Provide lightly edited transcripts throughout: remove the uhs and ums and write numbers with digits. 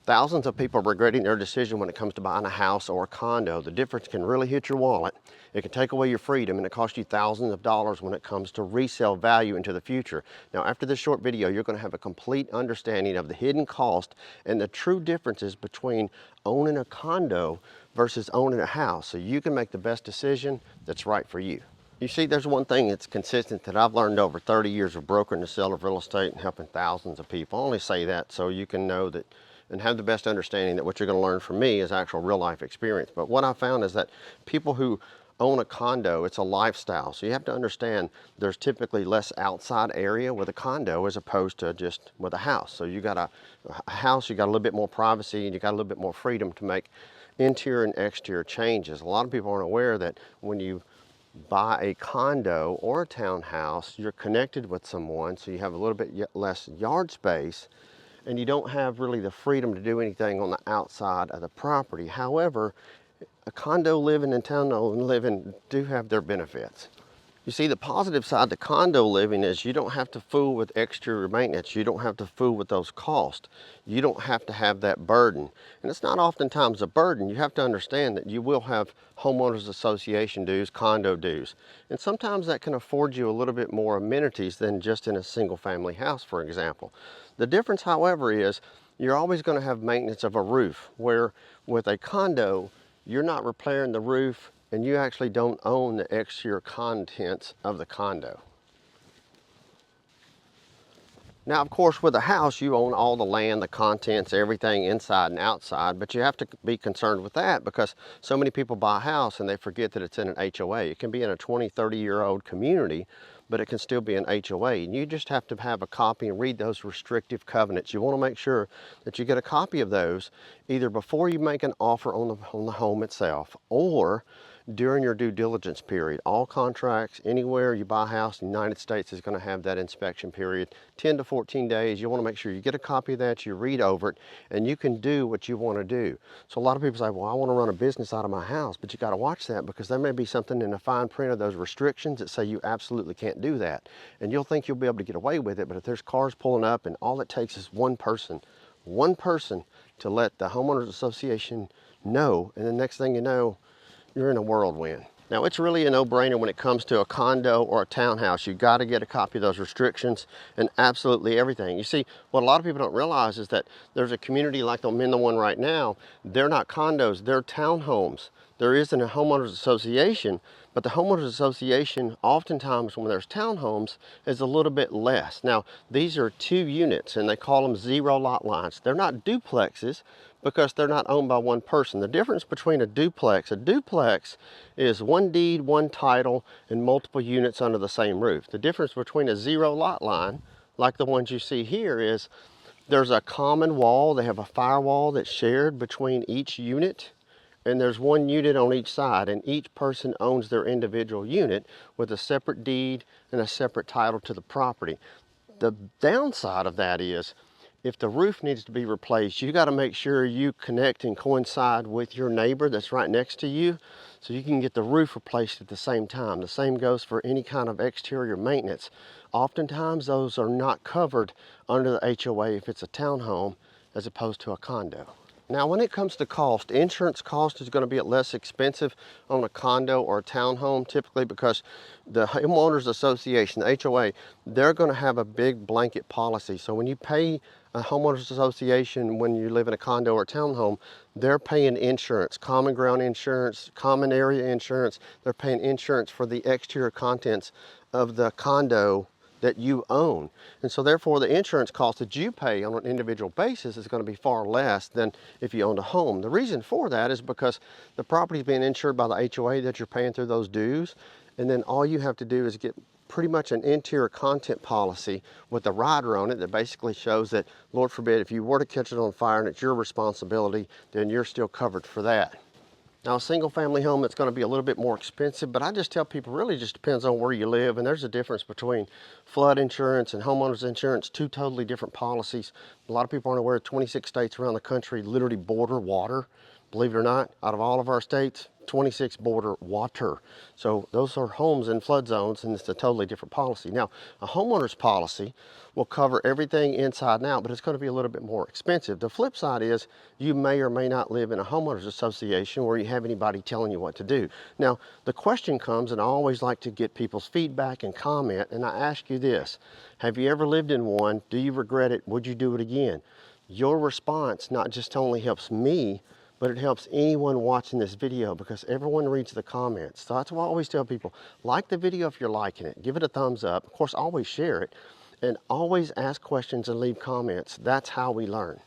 Thousands of people are regretting their decision when it comes to buying a house or a condo. The difference can really hit your wallet. It can take away your freedom, and it costs you thousands of dollars when it comes to resale value into the future. Now, after this short video, you're going to have a complete understanding of the hidden cost and the true differences between owning a condo versus owning a house, so you can make the best decision that's right for you. You see, there's one thing that's consistent that I've learned over 30 years of brokering the sale of real estate and helping thousands of people. I only say that so you can know that and have the best understanding that what you're going to learn from me is actual real life experience. But what I found is that people who own a condo, it's a lifestyle. So you have to understand there's typically less outside area with a condo as opposed to just with a house. So you got a house, you got a little bit more privacy and you got a little bit more freedom to make interior and exterior changes. A lot of people aren't aware that when you buy a condo or a townhouse, you're connected with someone, so you have a little bit less yard space and you don't have really the freedom to do anything on the outside of the property. However, a condo living and townhome living do have their benefits. You see, the positive side to condo living is you don't have to fool with exterior maintenance. You don't have to fool with those costs. You don't have to have that burden. And it's not oftentimes a burden. You have to understand that you will have homeowners association dues, condo dues. And sometimes that can afford you a little bit more amenities than just in a single family house, for example. The difference, however, is you're always going to have maintenance of a roof, where with a condo, you're not repairing the roof and you actually don't own the exterior contents of the condo. Now, of course, with a house, you own all the land, the contents, everything inside and outside, but you have to be concerned with that because so many people buy a house and they forget that it's in an HOA. It can be in a 20, 30-year-old community, but it can still be an HOA. And you just have to have a copy and read those restrictive covenants. You want to make sure that you get a copy of those either before you make an offer on the home itself or during your due diligence period. All contracts, anywhere you buy a house in the United States is going to have that inspection period, 10 to 14 days. You want to make sure you get a copy of that, you read over it, and you can do what you want to do. So a lot of people say, well, I want to run a business out of my house, but you got to watch that because there may be something in the fine print of those restrictions that say you absolutely can't do that. And you'll think you'll be able to get away with it, but if there's cars pulling up and all it takes is one person to let the homeowners association know, and the next thing you know, you're in a whirlwind. Now, it's really a no-brainer when it comes to a condo or a townhouse. You've got to get a copy of those restrictions and absolutely everything. You see, what a lot of people don't realize is that there's a community like I'm in the one right now. They're not condos, they're townhomes. There isn't a homeowners association, but the homeowners association, oftentimes when there's townhomes, is a little bit less. Now, these are 2 units and they call them zero lot lines. They're not duplexes because they're not owned by one person. The difference between a duplex is one deed, one title, and multiple units under the same roof. The difference between a zero lot line, like the ones you see here, is there's a common wall. They have a firewall that's shared between each unit, and there's one unit on each side, and each person owns their individual unit with a separate deed and a separate title to the property. The downside of that is if the roof needs to be replaced, you got to make sure you connect and coincide with your neighbor that's right next to you so you can get the roof replaced at the same time. The same goes for any kind of exterior maintenance. Oftentimes those are not covered under the HOA if it's a townhome as opposed to a condo. Now, when it comes to cost, insurance cost is going to be less expensive on a condo or a townhome, typically because the homeowners association, the HOA, they're going to have a big blanket policy. So when you pay a homeowners association when you live in a condo or a townhome, they're paying insurance, common ground insurance, common area insurance. They're paying insurance for the exterior contents of the condo that you own. And so therefore the insurance cost that you pay on an individual basis is going to be far less than if you owned a home. The reason for that is because the property is being insured by the HOA that you're paying through those dues, and then all you have to do is get pretty much an interior content policy with a rider on it that basically shows that, Lord forbid, if you were to catch it on fire and it's your responsibility, then you're still covered for that. Now, a single family home, it's going to be a little bit more expensive, but I just tell people really just depends on where you live, and there's a difference between flood insurance and homeowners insurance, 2 totally different policies. A lot of people aren't aware 26 states around the country literally border water. Believe it or not, out of all of our states, 26 border water. So those are homes in flood zones, and it's a totally different policy. Now, a homeowner's policy will cover everything inside and out, but it's going to be a little bit more expensive. The flip side is you may or may not live in a homeowners association where you have anybody telling you what to do. Now, the question comes, and I always like to get people's feedback and comment, and I ask you this: have you ever lived in one? Do you regret it? Would you do it again? Your response not just only helps me, but it helps anyone watching this video, because everyone reads the comments. So that's why I always tell people, like the video if you're liking it, give it a thumbs up. Of course, always share it, and always ask questions and leave comments. That's how we learn.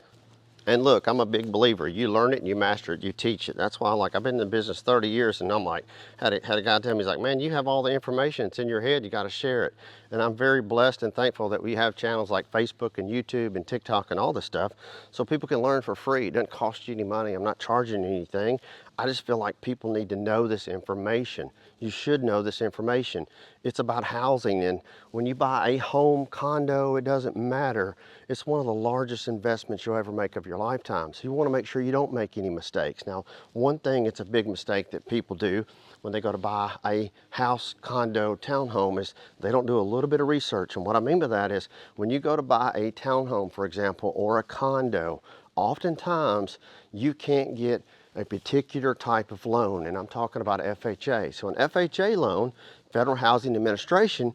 And look, I'm a big believer. You learn it and you master it, you teach it. That's why, like, I've been in the business 30 years, and I'm like, had a guy tell me, he's like, man, you have all the information, it's in your head, you got to share it. And I'm very blessed and thankful that we have channels like Facebook and YouTube and TikTok and all this stuff, so people can learn for free. It doesn't cost you any money. I'm not charging anything. I just feel like people need to know this information. You should know this information. It's about housing, and when you buy a home, condo, it doesn't matter. It's one of the largest investments you'll ever make of your lifetime. So you want to make sure you don't make any mistakes. Now, one thing, it's a big mistake that people do when they go to buy a house, condo, townhome, is they don't do a little bit of research. And what I mean by that is, when you go to buy a townhome, for example, or a condo, oftentimes you can't get a particular type of loan, and I'm talking about FHA. So an FHA loan, Federal Housing Administration,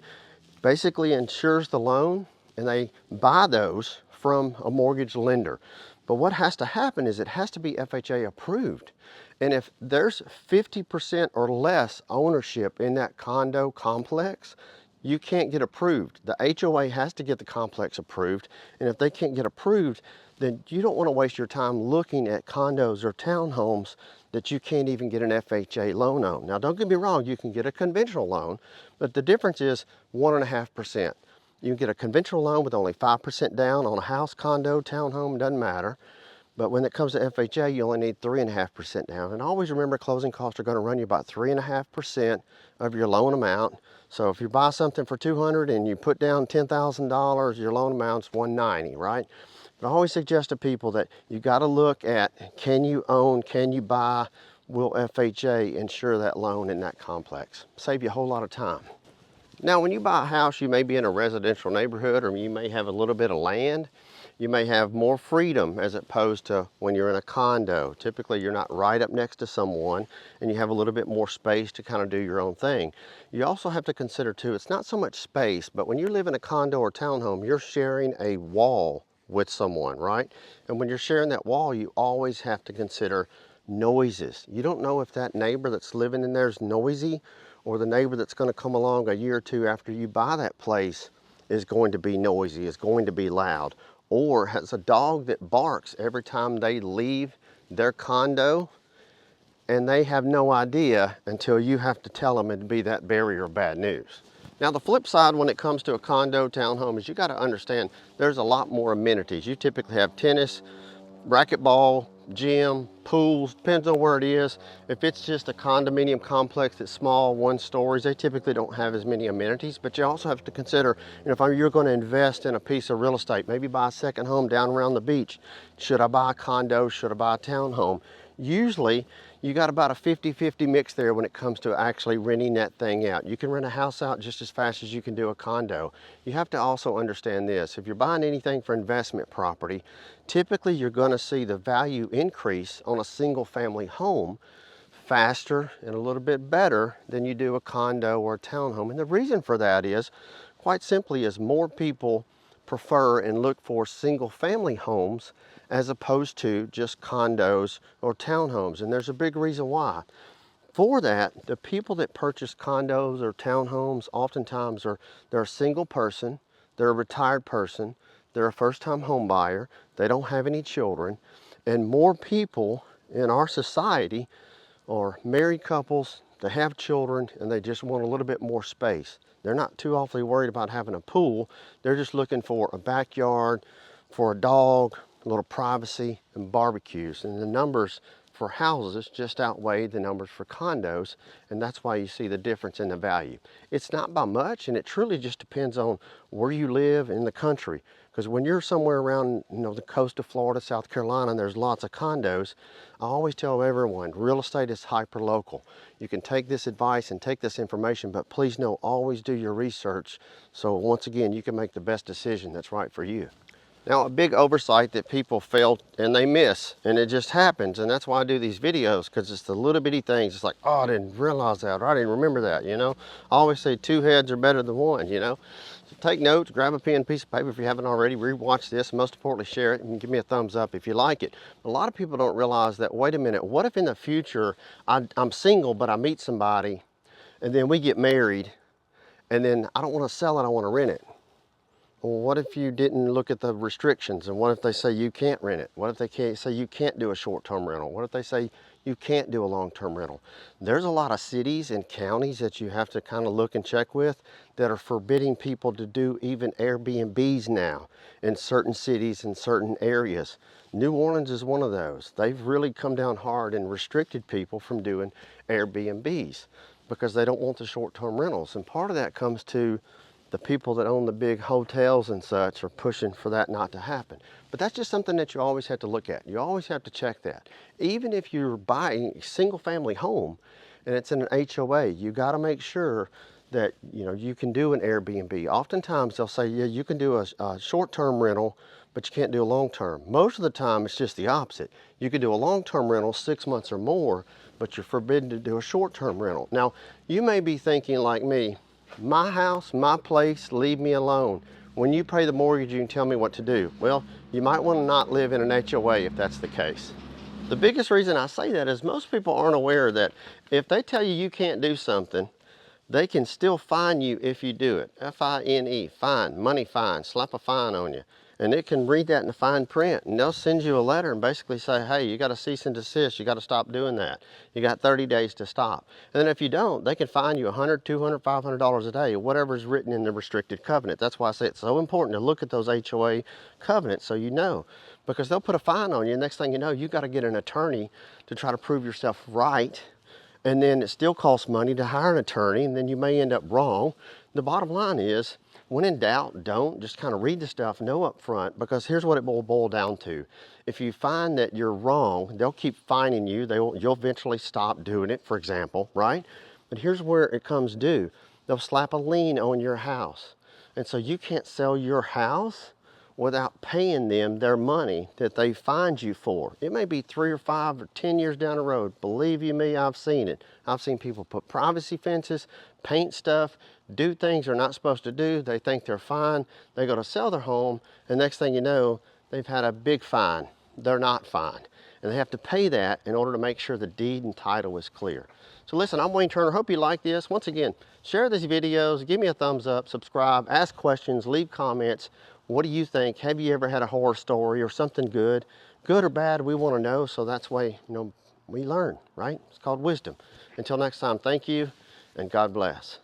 basically insures the loan, and they buy those from a mortgage lender. But what has to happen is it has to be FHA approved. And if there's 50% or less ownership in that condo complex, you can't get approved. The HOA has to get the complex approved, and if they can't get approved, then you don't want to waste your time looking at condos or townhomes that you can't even get an FHA loan on. Now, don't get me wrong, you can get a conventional loan, but the difference is 1.5%. You can get a conventional loan with only 5% down on a house, condo, townhome, doesn't matter. But when it comes to FHA, you only need 3.5% down. And always remember, closing costs are going to run you about 3.5% of your loan amount. So if you buy something for $200 and you put down $10,000, your loan amount's $190, right? But I always suggest to people that you got to look at, can you own, can you buy, will FHA insure that loan in that complex? Save you a whole lot of time. Now, when you buy a house, you may be in a residential neighborhood, or you may have a little bit of land. You may have more freedom as opposed to when you're in a condo. Typically, you're not right up next to someone, and you have a little bit more space to kind of do your own thing. You also have to consider too, it's not so much space, but when you live in a condo or townhome, you're sharing a wall with someone, right? And when you're sharing that wall, you always have to consider noises. You don't know if that neighbor that's living in there is noisy, or the neighbor that's going to come along a year or two after you buy that place is going to be noisy, is going to be loud, or has a dog that barks every time they leave their condo, and they have no idea until you have to tell them and be that barrier of bad news. Now, the flip side when it comes to a condo, townhome, is you got to understand there's a lot more amenities. You typically have tennis, racquetball, gym, pools, depends on where it is. If it's just a condominium complex that's small, one stories, they typically don't have as many amenities. But you also have to consider, if you're going to invest in a piece of real estate, maybe buy a second home down around the beach, should I buy a condo, should I buy a townhome? Usually you got about a 50-50 mix there when it comes to actually renting that thing out. You can rent a house out just as fast as you can do a condo. You have to also understand this: if you're buying anything for investment property, typically you're going to see the value increase on a single family home faster and a little bit better than you do a condo or a townhome. And the reason for that is, quite simply, is more people prefer and look for single family homes as opposed to just condos or townhomes. And there's a big reason why. For that, the people that purchase condos or townhomes oftentimes they're a single person, they're a retired person, they're a first-time home buyer, they don't have any children, and more people in our society are married couples, they have children, and they just want a little bit more space. They're not too awfully worried about having a pool. They're just looking for a backyard, for a dog, a little privacy, and barbecues. And the numbers for houses just outweigh the numbers for condos, and that's why you see the difference in the value. It's not by much, and it truly just depends on where you live in the country. Because when you're somewhere around, the coast of Florida, South Carolina, and there's lots of condos, I always tell everyone, real estate is hyper-local. You can take this advice and take this information, but please know, always do your research, so once again, you can make the best decision that's right for you. Now, a big oversight that people fail and they miss, and it just happens, and that's why I do these videos, because it's the little bitty things. It's like, oh, I didn't realize that, or I didn't remember that, I always say 2 heads are better than 1, So take notes, grab a pen, piece of paper if you haven't already, rewatch this, and most importantly, share it, and give me a thumbs up if you like it. A lot of people don't realize that, wait a minute, what if in the future I'm single, but I meet somebody, and then we get married, and then I don't want to sell it, I want to rent it. Well, what if you didn't look at the restrictions, and what if they say you can't rent it? What if they can't say you can't do a short-term rental? What if they say you can't do a long-term rental? There's a lot of cities and counties that you have to kind of look and check with that are forbidding people to do even Airbnbs now in certain cities and certain areas. New Orleans is one of those. They've really come down hard and restricted people from doing Airbnbs because they don't want the short-term rentals. And part of that comes to the people that own the big hotels and such are pushing for that not to happen. But that's just something that you always have to look at. You always have to check that. Even if you're buying a single family home and it's in an HOA, you got to make sure that you can do an Airbnb. Oftentimes they'll say, yeah, you can do a short-term rental, but you can't do a long-term. Most of the time it's just the opposite. You could do a long-term rental, 6 months or more, but you're forbidden to do a short-term rental. Now, you may be thinking like me, my house, my place, leave me alone. When you pay the mortgage, you can tell me what to do. Well, you might want to not live in an HOA if that's the case. The biggest reason I say that is most people aren't aware that if they tell you you can't do something, they can still fine you if you do it. F-I-N-E, fine, money fine, slap a fine on you. And it can read that in the fine print, and they'll send you a letter and basically say, hey, you got to cease and desist, you got to stop doing that. You got 30 days to stop. And then if you don't, they can fine you $100, $200, $500 a day, whatever is written in the restricted covenant. That's why I say it's so important to look at those HOA covenants so you know. Because they'll put a fine on you, and next thing you know, you got to get an attorney to try to prove yourself right. And then it still costs money to hire an attorney, and then you may end up wrong. The bottom line is, when in doubt, don't. Just kind of read the stuff, know up front, because here's what it will boil down to. If you find that you're wrong, they'll keep fining you. You'll eventually stop doing it, for example, right? But here's where it comes due. They'll slap a lien on your house. And so you can't sell your house without paying them their money that they fined you for. It may be 3 or 5 or 10 years down the road. Believe you me, I've seen it. I've seen people put privacy fences, paint stuff, do things they're not supposed to do. They think they're fine. They go to sell their home, and next thing you know, they've had a big fine. They're not fined. And they have to pay that in order to make sure the deed and title is clear. So listen, I'm Wayne Turner. Hope you like this. Once again, share these videos, give me a thumbs up, subscribe, ask questions, leave comments. What do you think? Have you ever had a horror story or something good? Good or bad, we want to know, so that's why we learn, right? It's called wisdom. Until next time, thank you, and God bless.